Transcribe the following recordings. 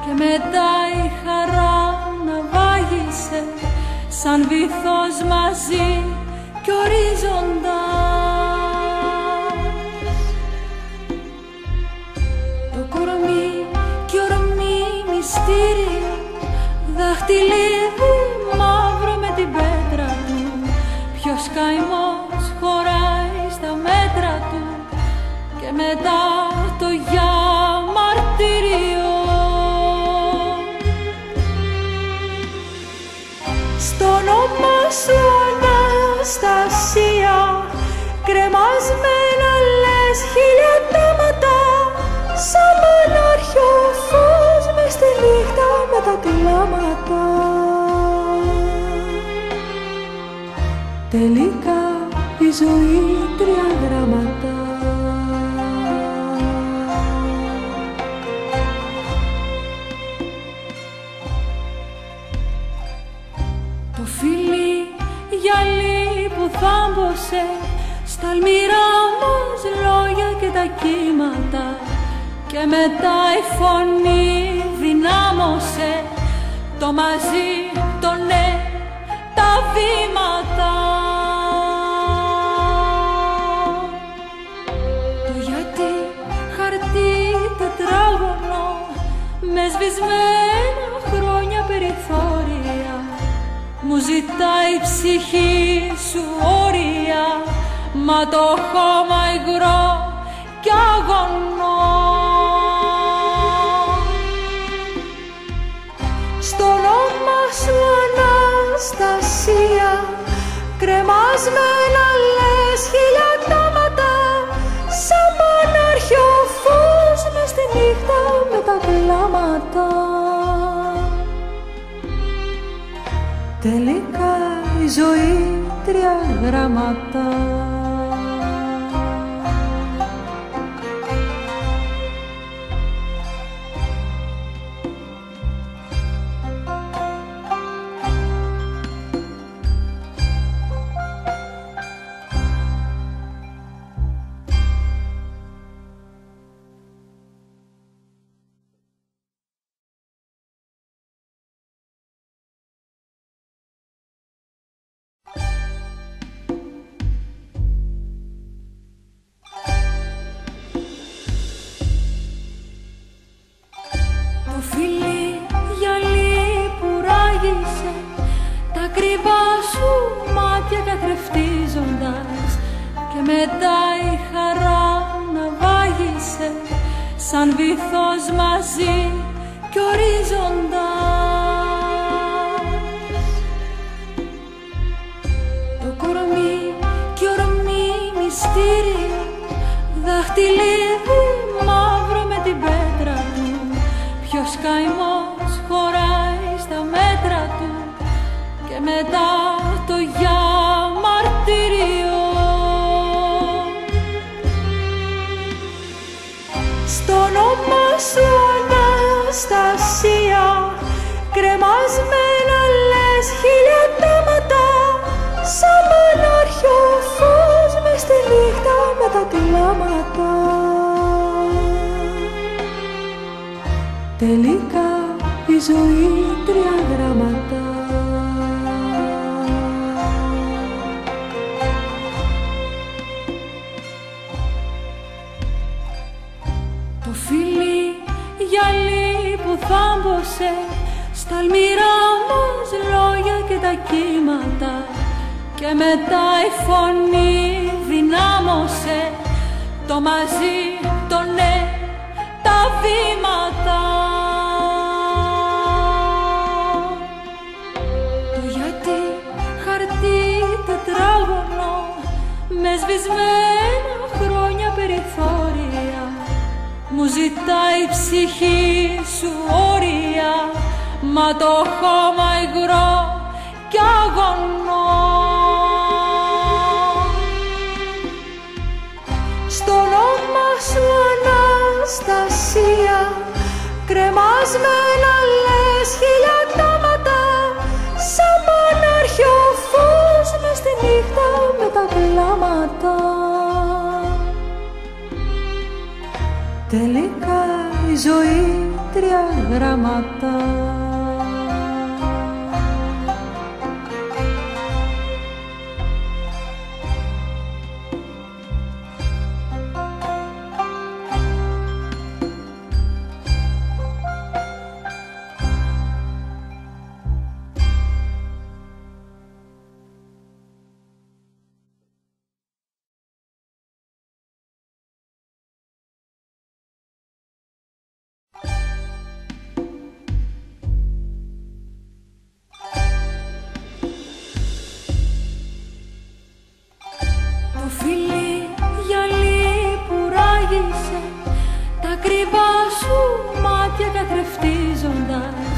και μετά η χαρά να βάγισε σαν βυθός μαζί κι ορίζοντα. Το κορμί κι ορμή μυστήριο, δαχτυλίδι μαύρο με την πέτρα του. Ποιος καημός χωράει στα μέτρα του και μετά το για μαρτύριο. Στο όνομα σου Αναστασία, κρεμασμένα λες χίλια τάματα, σαν πανάρχιο φως μες στη νύχτα με τα κλάματα. Τελικά η ζωή 3 γράμματα. Το φιλί γυαλί που θάμπωσε στα αλμυρά μας λόγια και τα κύματα, και μετά η φωνή δυνάμωσε το μαζί, το ναι, τα βήματα. Το γιατί χαρτί τετράγωνο με σβησμένα χρόνια περιθώρια, μου ζητάει η ψυχή σου όρια, μα το χώμα υγρό κι αγωνό. Στο όνομα σου Αναστασία, κρεμασμένα λες χίλια τάματα, σαν πανάρχιο φως μες στη νύχτα με τα κλάματα. Τελικά η ζωή 3 γράμματα. Το φιλί γυαλί που ράγισε τα κρυβά σου μάτια καθρεφτίζοντας, και μετά η χαρά να βάγισε σαν βυθός μαζί κι ορίζοντας. Το κορμί κι ορμή μυστήριο, δαχτυλίδι μαύρο με την πέτρα του. Ποιος καημός χωράει στα μέτρα του και μετά το για μαρτύριο. Στο όνομα σου Αναστασία, κρεμασμένα λες χίλια τάματα, σαν πανάρχιο φως μες στη νύχτα με τα κλάματα. Τελικά η ζωή 3 γράμματα. Το φιλί γυαλί που θάμπωσε στα αλμυρά μας λόγια και τα κύματα, και μετά η φωνή δυνάμωσε το μαζί, το ναι, τα βήματα. Το γιατί χαρτί τετράγωνο με σβησμένα χρόνια περιθώρια, μου ζητάει η ψυχή σου όρια, μα το χώμα υγρό κι αγωνό. Στο όνομα σου Αναστασία, κρεμασμένα λες χίλια τάματα, σαν πανάρχιο φως μες στη νύχτα με τα κλάματα. Τελικά η ζωή 3 γράμματα. Φίλοι, γυαλί που ράγισε τα κρυβά σου μάτια καθρεφτίζοντας,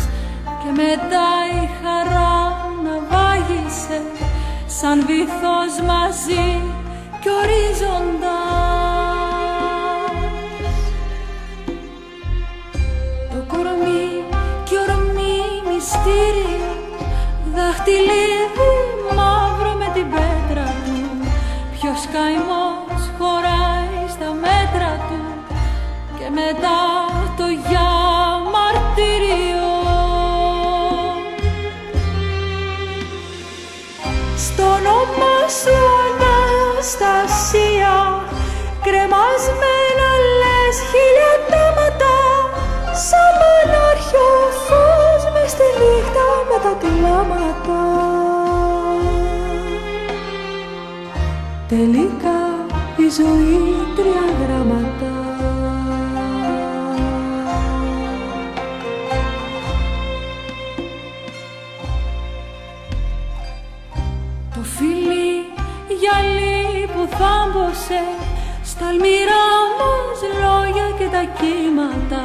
και μετά η χαρά να βάγισε σαν βυθός μαζί κι ορίζοντας. Το κορμί κι ορμή μυστήριο, δαχτυλίδι μαύρο με την πέτρα του. Ποιος καημός χωράει στα μέτρα του, και μετά το για μαρτύριο. Στο όνομα σου Αναστασία, κρεμασμένα λες χιλιατάματα, σαν πανάρχιο φως μες στη νύχτα με τα κλάματα. Τελικά η ζωή 3 γράμματα. Το φίλι γυαλί που θάμπωσε στα αλμυρά μας λόγια και τα κύματα,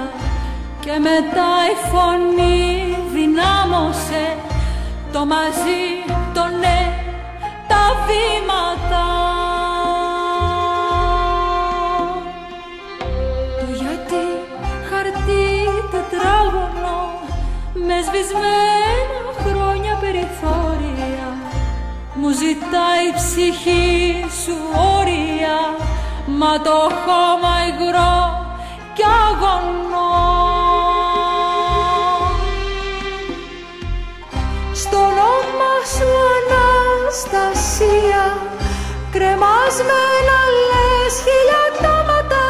και μετά η φωνή δυνάμωσε το μαζί, το ναι, τα βήματα. Το γιατί χαρτί τετράγωνο με σβησμένα χρόνια περιθώρια, μου ζητάει η ψυχή σου όρια, μα το χώμα υγρό κι αγωνό. Στο όνομα σου Αναστασία, κρεμασμένα λες χιλιατάματα,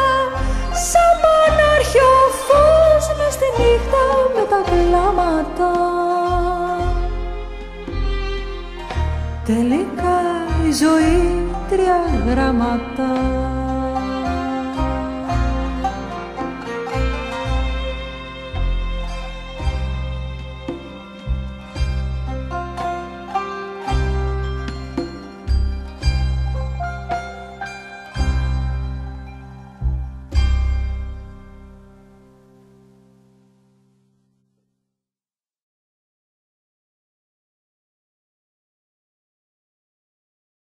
σαν πανάρχιο φως μες στη νύχτα με τα κλάματα. Τελικά η ζωή 3 γράμματα.